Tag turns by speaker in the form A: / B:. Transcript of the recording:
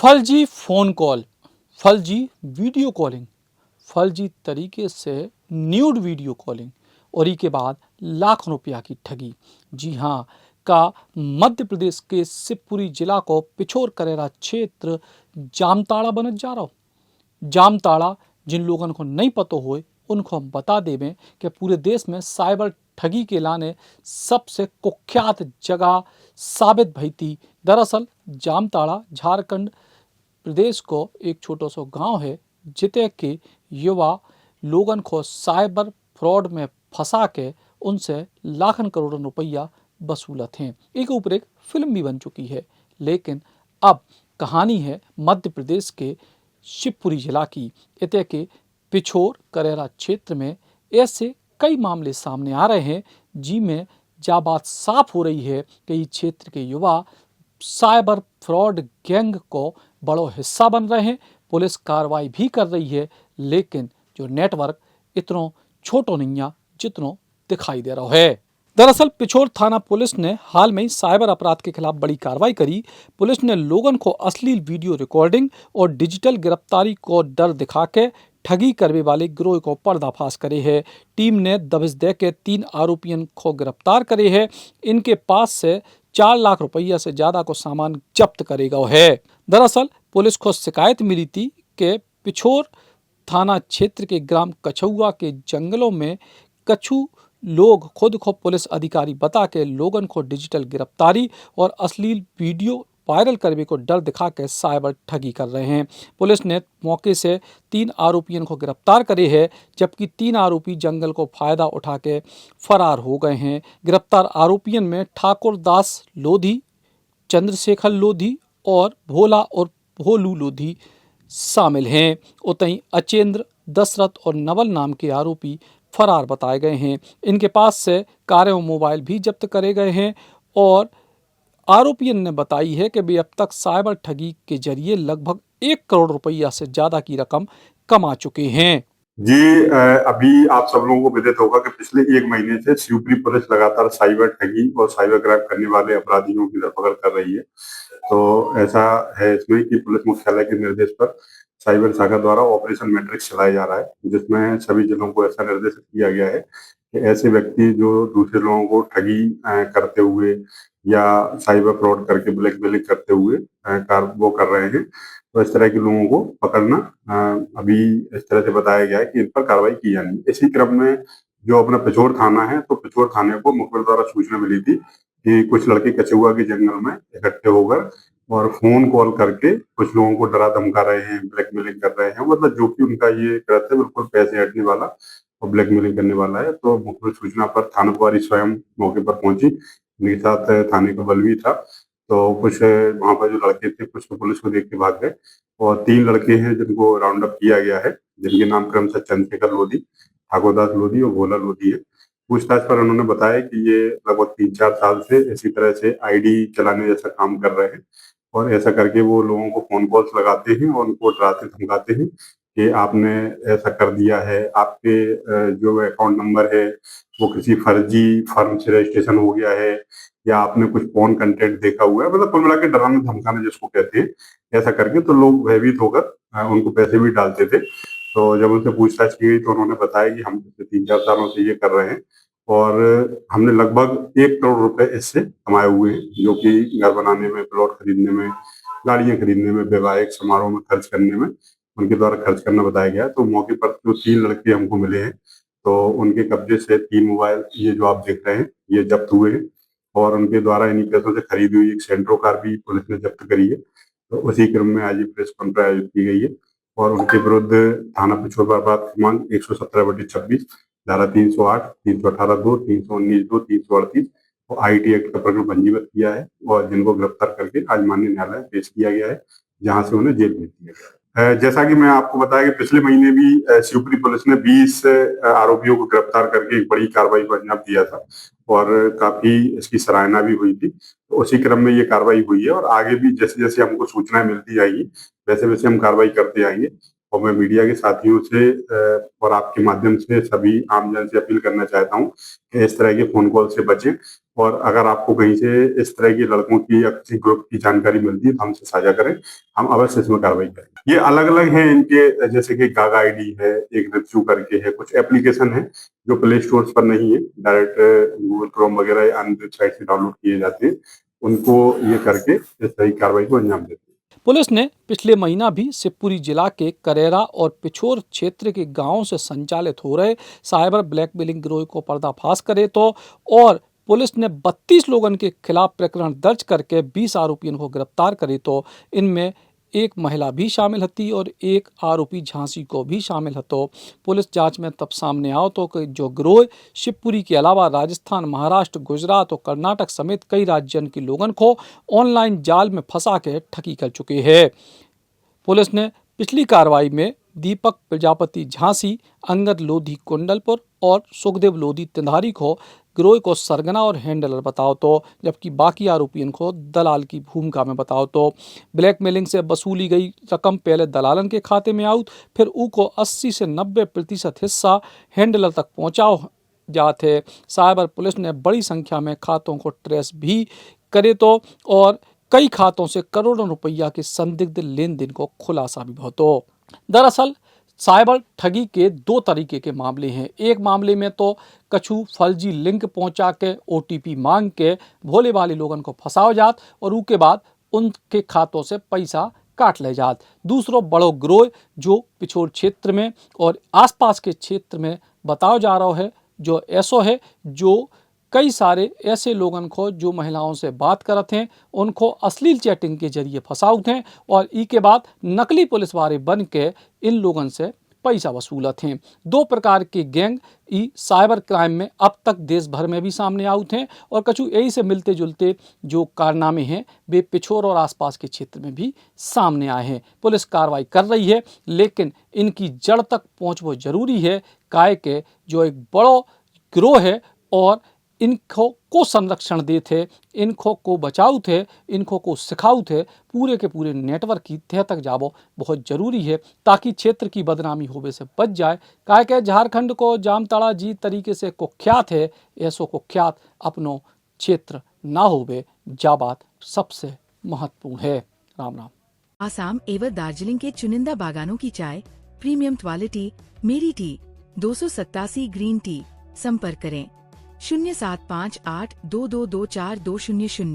A: फर्जी phone call, फर्जी video calling, फर्जी तरीके से न्यूड वीडियो कॉलिंग और ई के बाद लाखों रुपया की ठगी। जी हाँ, का मध्य प्रदेश के शिवपुरी जिला को पिछोर करेरा क्षेत्र जामताड़ा बनत जा रहा हो। जामताड़ा जिन लोगन को नहीं पता होए उनको हम बता देवें कि पूरे देश में साइबर ठगी के लाने सबसे कुख्यात जगह साबित भई थी। दरअसल जामताड़ा झारखंड प्रदेश को एक छोटो सो गांव है जिते के युवा लोगन को साइबर फ्रॉड में फंसा के उनसे लाखन करोड़ों रुपया वसूलत हैं। एक ऊपर एक फिल्म भी बन चुकी है, लेकिन अब कहानी है मध्य प्रदेश के शिवपुरी जिला की। इते के पिछोर करेरा क्षेत्र में ऐसे कई मामले सामने आ रहे हैं जिनमें जा बात साफ हो रही है कि इस क्षेत्र के युवा साइबर फ्रॉड गैंग को बड़ो हिस्सा बन रहे हैं। पुलिस कार्रवाई भी कर रही है, लेकिन जो नेटवर्क इतनो छोटो नहीं जितनो दिखाई दे रहा है। दरअसल पिछोर थाना पुलिस ने हाल में ही साइबर अपराध के खिलाफ बड़ी कार्रवाई करी। पुलिस ने लोगों को अश्लील वीडियो रिकॉर्डिंग और डिजिटल गिरफ्तारी को डर दिखा के ठगी करने वाले गिरोह को पर्दाफाश करे है। टीम ने दबिश दे के 3 आरोपियों को गिरफ्तार करे है। इनके पास से 4 लाख रुपया से ज्यादा को सामान जब्त करेगा है। दरअसल पुलिस को शिकायत मिली थी कि पिछोर थाना क्षेत्र के ग्राम कछुआ के जंगलों में कछु लोग खुद को पुलिस अधिकारी बता के लोगन को डिजिटल गिरफ्तारी और अश्लील वीडियो वायरल करने को डर दिखा के साइबर ठगी कर रहे हैं। पुलिस ने मौके से 3 आरोपियों को गिरफ्तार करे है, जबकि 3 आरोपी जंगल को फायदा उठा के फरार हो गए हैं। गिरफ्तार आरोपियों में ठाकुर दास लोधी, चंद्रशेखर लोधी और भोला और भोलू लोधी शामिल हैं। उतहीं अचेंद्र, दशरथ और नवल नाम के आरोपी फरार बताए गए हैं। इनके पास से कार और मोबाइल भी जब्त करे गए हैं और आरोपियों ने बताई है कि वे अब तक साइबर ठगी के जरिए लगभग 1 करोड़ रुपया से ज्यादा की रकम कमा चुके हैं।
B: जी अभी आप सब लोगों को विदित होगा कि पिछले 1 महीने से शिवपुरी पुलिस लगातार साइबर ठगी और साइबर क्राइम करने वाले अपराधियों की धरपकड़ कर रही है। तो ऐसा है इसमें कि पुलिस मुख्यालय के निर्देश पर साइबर शाखा द्वारा ऑपरेशन मैट्रिक्स चलाया जा रहा है, जिसमें सभी जिलों को ऐसा निर्देशित किया गया है कि ऐसे व्यक्ति जो दूसरे लोगों को ठगी करते हुए या साइबर फ्रॉड करके ब्लैकमेलिंग करते हुए वो कर रहे हैं, तो इस तरह के लोगों को पकड़ना अभी इस तरह से बताया गया है कि इन पर कार्रवाई की जानी है। इसी क्रम में जो अपना पिछोर थाना है, तो पिछोर थाने को मुखबिर द्वारा सूचना मिली थी कि कुछ लड़के कछुआ के जंगल में इकट्ठे होकर और फोन कॉल करके कुछ लोगों को डरा धमका रहे हैं, ब्लैकमेलिंग कर रहे हैं। मतलब जो कि उनका ये कृत्य बिल्कुल पैसे हटने वाला और ब्लैकमेलिंग करने वाला है। तो मुखबिर सूचना पर थाना प्रभारी स्वयं मौके पर पहुंची, उनके साथ थाने का बल भी था। तो कुछ वहां पर जो लड़के थे, कुछ तो पुलिस को देख के भाग गए और 3 लड़के हैं जिनको राउंड अप किया गया है, जिनके नाम क्रमशः चंद्रशेखर लोधी, ठाकुरदास लोधी और भोला लोधी है। पूछताछ पर उन्होंने बताया कि ये लगभग 3-4 साल से इसी तरह से आईडी चलाने जैसा काम कर रहे हैं और ऐसा करके वो लोगों को फोन कॉल्स लगाते हैं और उनको डराते धमकाते हैं कि आपने ऐसा कर दिया है, आपके जो अकाउंट नंबर है वो किसी फर्जी फर्म से रजिस्ट्रेशन हो गया है या आपने कुछ फोन कंटेंट देखा हुआ है। मतलब कुल मिला के डराने धमकाने जिसको कहते हैं, ऐसा करके तो लोग भयभीत होकर उनको पैसे भी डालते थे। तो जब उनसे पूछताछ की गई तो उन्होंने बताया कि हम पिछले 3-4 सालों से ये कर रहे हैं और हमने लगभग 1 करोड़ रुपए इससे कमाए हुए हैं, जो कि घर बनाने में, प्लॉट खरीदने में, गाड़ियां खरीदने में, वैवाहिक समारोह में खर्च करने में उनके द्वारा खर्च करना बताया गया है। तो मौके पर जो 3 लड़के हमको मिले हैं, तो उनके कब्जे से 3 मोबाइल ये जो आप देख रहे हैं ये जब्त हुए हैं और उनके द्वारा इन्हीं पैसों से खरीदी हुई एक सेंट्रो कार भी पुलिस ने जब्त करी है। तो उसी क्रम में आज ये प्रेस कॉन्फ्रेंस आयोजित की गई है और उनके विरुद्ध थाना पिछोर बर्बाद क्रमांक 117/26, धारा 308, 318(2), 319(2), 338 और आईटी एक्ट का प्रकरण पंजीबद्ध किया है और जिनको गिरफ्तार करके आज माननीय न्यायालय में पेश किया गया है, जहां से उन्हें जेल भेज दिया गया है। जैसा कि मैं आपको बताया कि पिछले महीने भी शिवपुरी पुलिस ने 20 आरोपियों को गिरफ्तार करके एक बड़ी कार्रवाई को अंजाम दिया था और काफी इसकी सराहना भी हुई थी। तो उसी क्रम में ये कार्रवाई हुई है और आगे भी जैसे जैसे हमको सूचनाएं मिलती जाएगी वैसे वैसे हम कार्रवाई करते आएंगे और मैं मीडिया के साथियों से और आपके माध्यम से सभी आमजन से अपील करना चाहता हूँ कि इस तरह के फोन कॉल से बचें। और अगर आपको कहीं से इस तरह के लड़कों की या किसी ग्रुप की जानकारी मिलती है तो हमसे साझा करें, हम अवश्य इसमें कार्रवाई करेंगे। ये अलग-अलग हैं इनके, जैसे कि गागा आईडी है, एक रिच्यू करके है, कुछ एप्लीकेशन है जो प्ले स्टोर्स पर नहीं है, डायरेक्ट गूगल क्रोम वगैरह या अन्य वेबसाइट से डाउनलोड किए जाते हैं। उनको ये करके इस तरह की कार्रवाई को अंजाम देते हैं।
A: पुलिस ने पिछले महीना भी शिवपुरी जिला के करेरा और पिछोर क्षेत्र के गांवों से संचालित हो रहे साइबर ब्लैकमेलिंग गिरोह को पर्दाफाश करे तो और पुलिस ने 32 लोगों के खिलाफ प्रकरण दर्ज करके 20 आरोपियों को गिरफ्तार करे तो इनमें एक महिला भी शामिल हती और एक आरोपी झांसी को भी शामिल हतो। पुलिस जांच में तब सामने आओ तो कि जो गिरोह शिवपुरी के अलावा राजस्थान, महाराष्ट्र, गुजरात और कर्नाटक समेत कई राज्यों के लोगों को ऑनलाइन जाल में फंसा के ठगी कर चुके हैं। पुलिस ने पिछली कार्रवाई में दीपक प्रजापति झांसी, अंगद लोधी कुंडलपुर और सुखदेव लोधी तिंधारी को गिरोह को सरगना और हैंडलर बताओ तो, जबकि बाकी आरोपियों को दलाल की भूमिका में बताओ तो। ब्लैकमेलिंग से वसूली गई रकम पहले दलालन के खाते में आउत, फिर ऊ को 80 से 90% हिस्सा हैंडलर तक पहुंचाओ जाते। साइबर पुलिस ने बड़ी संख्या में खातों को ट्रेस भी करे तो और कई खातों से करोड़ों रुपया के संदिग्ध लेन देन को खुलासा भी होतो। दरअसल साइबर ठगी के 2 तरीके के मामले हैं। एक मामले में तो कछु फर्जी लिंक पहुंचा के OTP मांग के भोले वाले लोगों को फंसाओ जात और उसके बाद उनके खातों से पैसा काट ले जात। दूसरो बड़ो गिरोह जो पिछोर क्षेत्र में और आसपास के क्षेत्र में बताओ जा रहा है, जो ऐसो है जो कई सारे ऐसे लोगों को जो महिलाओं से बात करते हैं उनको अश्लील चैटिंग के जरिए फंसाते हैं और ई के बाद नकली पुलिस वाले बन के इन लोगों से पैसा वसूलते हैं। 2 प्रकार के गैंग ई साइबर क्राइम में अब तक देश भर में भी सामने आउट हैं और कछु यही से मिलते जुलते जो कारनामे हैं वे पिछोर और आसपास के क्षेत्र में भी सामने आए हैं। पुलिस कार्रवाई कर रही है लेकिन इनकी जड़ तक पहुँचना जरूरी है, काहे के जो एक बड़ो गिरोह है और इनको को संरक्षण दे थे, इनको को बचाऊ थे, इनको को सिखाऊ थे, पूरे के पूरे नेटवर्क की तह तक जाबो बहुत जरूरी है ताकि क्षेत्र की बदनामी होवे से बच जाए। काहे के झारखंड को जामताड़ा जी तरीके से कुख्यात है, ऐसो कुख्यात अपनो क्षेत्र ना होवे, जा बात सबसे महत्वपूर्ण है। राम राम।
C: आसाम एवं दार्जिलिंग के चुनिंदा बागानों की चाय, प्रीमियम क्वालिटी, मेरी टी, 287 ग्रीन टी। संपर्क करें 075822242000।